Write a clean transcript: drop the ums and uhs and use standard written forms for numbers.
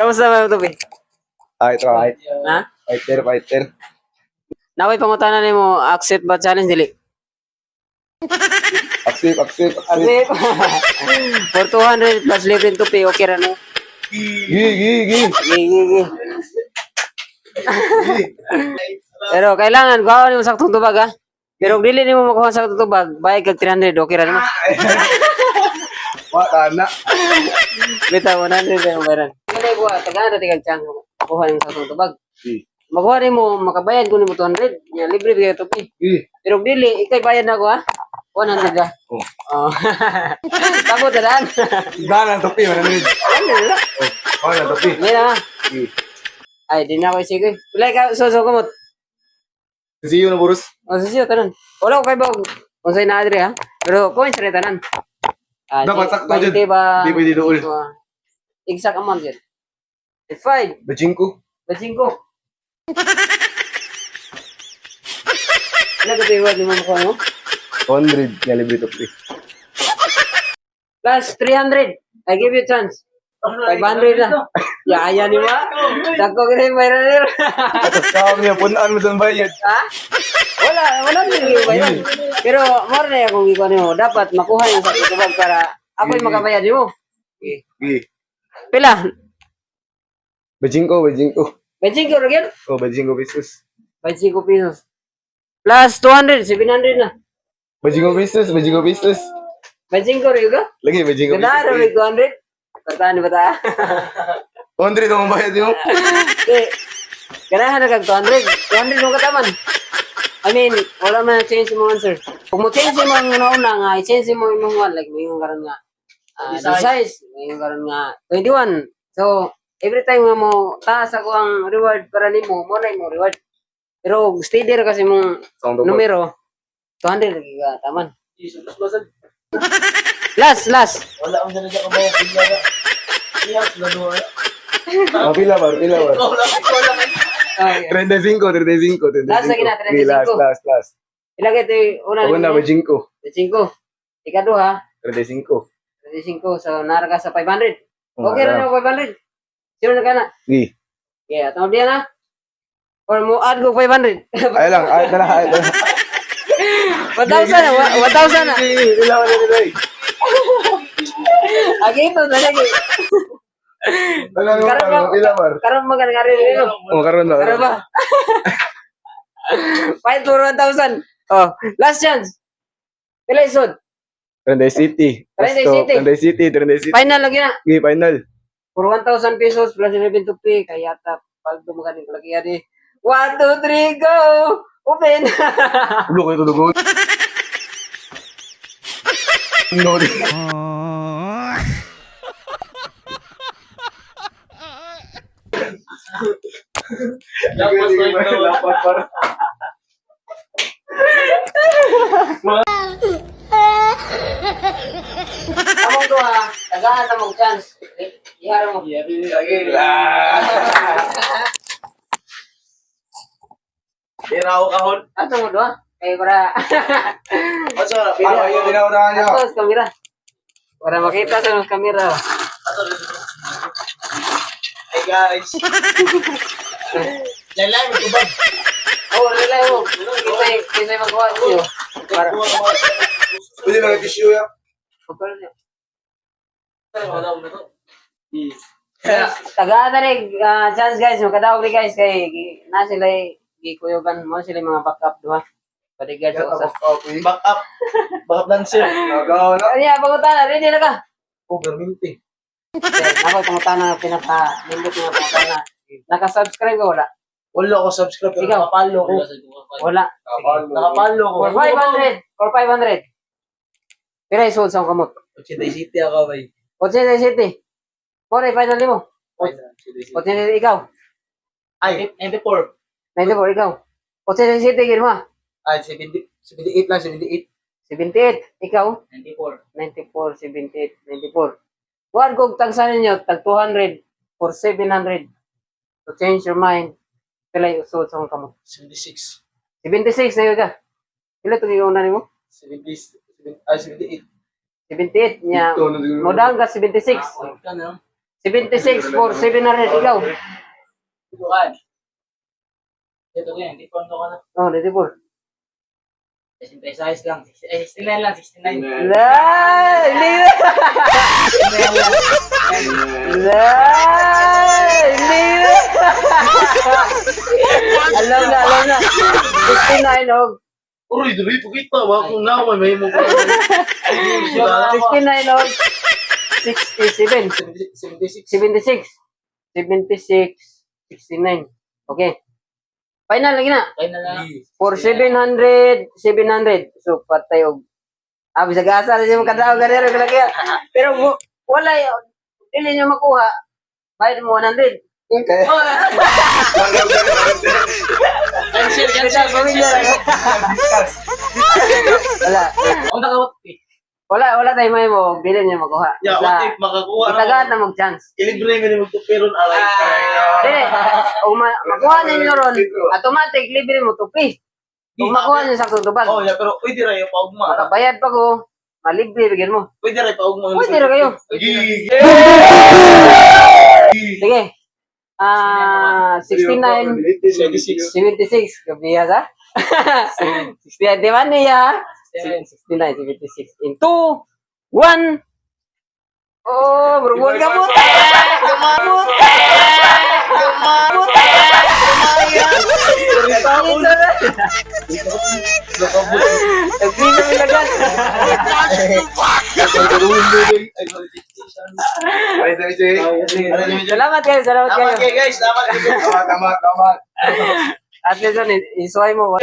Kamusta ba ito, Pi? Ito, right. Ha? Fighter. Naway pangutanan nimo accept ba challenge dili? Accept. Accept. For 200 plus libre to pay, okay ra no? Gi. Gigi. Pero kailangan gawa nimo saktong tubag ha. Pero kung dili nimo makuha sa saktong tubag, bayad kag 300, okay ra naman. Wala na. Bitaw 100 yung bayaran. Dili ko tagana ti kag chance makuha nimo saktong tubag. Gi. Makuha nimo makabayad ko nimo 200, nya libre bigay to pay. Pero kung dili ikay bayad na ko ha. 100 ka. Oh. Tabo tanan. Banan topi, manamid. Banan topi. Mira. Ay, di na ako sige. Pila ka so kumot. See you na burus. O siya tanan. Wala ko kay ba unsay na adre ha. Pero points ra tanan. Dapat sakto dyan. Ba? Di pwede doon. Exact amount dyan. 5. Bajingko. Bajingko. Ilan ka tiwag ni mo mo? 100 nga libre topi. Plus 300. I give you chance. 500 na. Yaya ni ma. Dagko ka rin mayroon nila. Tapos kami, punaan mo sa bayad. Ha? Wala din yung bayad. Pero more na akong ikaw mo. Dapat makuha yung sa tubag para ako'y makabayad mo. Gi. Pila? Bajingko. Bajingko rin? Oh, bajingko pesos. 25 pesos. Plus 200, 700 na. Bajingko pesos. Bajingko rin ka? Lagi, bajingko pesos. Ganahan rin 200. Pertahan ba ta? 100 ang bayad mo. Ganahan na kag 200. 200 yung kataman. I mean, wala man change mo answer. Kung mo change mo ang una nga, i-change mo yung one. Like, may yung karoon nga. Size. May yung karoon nga. 21. So, every time nga mo, taas ako ang reward para ni mo na mo reward. Pero, steady ra kasi mong numero, 200 lagi ka, taman. Last. Wala ang dala ka ba? Iya, sila doon. Oh, pila ba? Okay. 35. Last lagi na, 35. Last. Ilagay ito yung una Ako na, bajingko. 5. Ikado ha. 35. 35. So, nara ka sa 500. Okay na 500. Sino na ka na? Gi. Yeah, tama diyan ha. Or mo add ko 500. Ay lang. 1,000 na. 1,000 na. Ilaw na nila eh. Agi ito, talagi. Ilaw. Karoon mo ka nga rin rin. Oh, karon na. Karoon ba? 5 to 1,000. Oh, last chance. Pila isod? Trenday City. Final lagi na. Gi, final. For 1,000 pesos plus 11 to pay. Kaya ta, pag dumagaling lagi yan eh. 1, 2, 3, go! Open! Ulo kayo tulugon. No. Lapat para. Among to ha, tagaan na mong chance. Ihara mo. Iraw kahon. Ato mo doon. Kaya para... Aso na, Ano yung dinawrahan niyo? Ato sa kamera. Para makita sa mga kamera. Hey guys. Lalay mo tubag. Oh, lalay mo. Kisay magawa niyo. Para... Pwede mga tissue yan. Tagaan na rin chance guys. Makadawag ni guys. Kay na sila gikuyogan mo sila mga backup doha. Bodyguard sa usap. Back up. Back up dancer. Nagawa na. Ano yan, pangutan. Ready na ka? Oh, perminti. Ako, pangutan na pinaka-lindot nga pangutan na. Naka-subscribe ka wala? Wala ako subscribe pero Ikaw? nakapalo ko. Wala. Nakapalo ko. For 500. For 500. Pira isold sa kamot. Ochita City ako bay. 80 City. Pore, final mo. 80 ikaw. Ay, 94. 94 ikaw. 80 City, gino Ay, 78 lang, 78. 78. Ikaw? 94. 94, 78, 94. Huwag kong tagsa ninyo, tag 200 for 700. To change your mind. Pila yung suot sa mga kamot. 76. 76 na yun ka. Pila ito yung una mo? 78. 78 niya. Modang ka 76. Ano? 76 for 700. Ikaw? Ito kan. Ito ko yan, di ko ka na. Oh, 94. Size lang. 69 lang, 69. La! Hindi na! 69 lang. La! Hindi na! Alam na. 69 og. Uy, dali po kita. Wala kong naman. May mo pa. 69 og. 67. 76. 76. 69. Okay. Final lagi na. Kaya na lang. For 700. So, patay og. Bisa gasa na siya makadaw. Ganero ko lagi. Pero wala yun. Dili nyo makuha. Bayad mo 100. Okay. Cancel. Discuss. Wala. Ang nakawat eh. Wala tayo may mo. Dili nyo makuha. Ya, Basta, what if makakuha itagaan na mag-chance. Ilibre nga ni magtupiron alay. Dili. Kung makuha ninyo ron, automatic, libre mo tupi. Kung makuha nyo sa tutubag, Oh, ya, pero pwede rin yung paugma. makabayad pa ko, malibre, bigyan mo. Pwede rin paugma. Pwede rin kayo. Sige. 69, 76. Kabiya ka? 69, di ba niya? 69, 76. In 2, 1. Oh, berubah kamu. Selamat kayo, selamat kayo. Tama kayo guys, tama kayo. Tama. At least, isuway mo.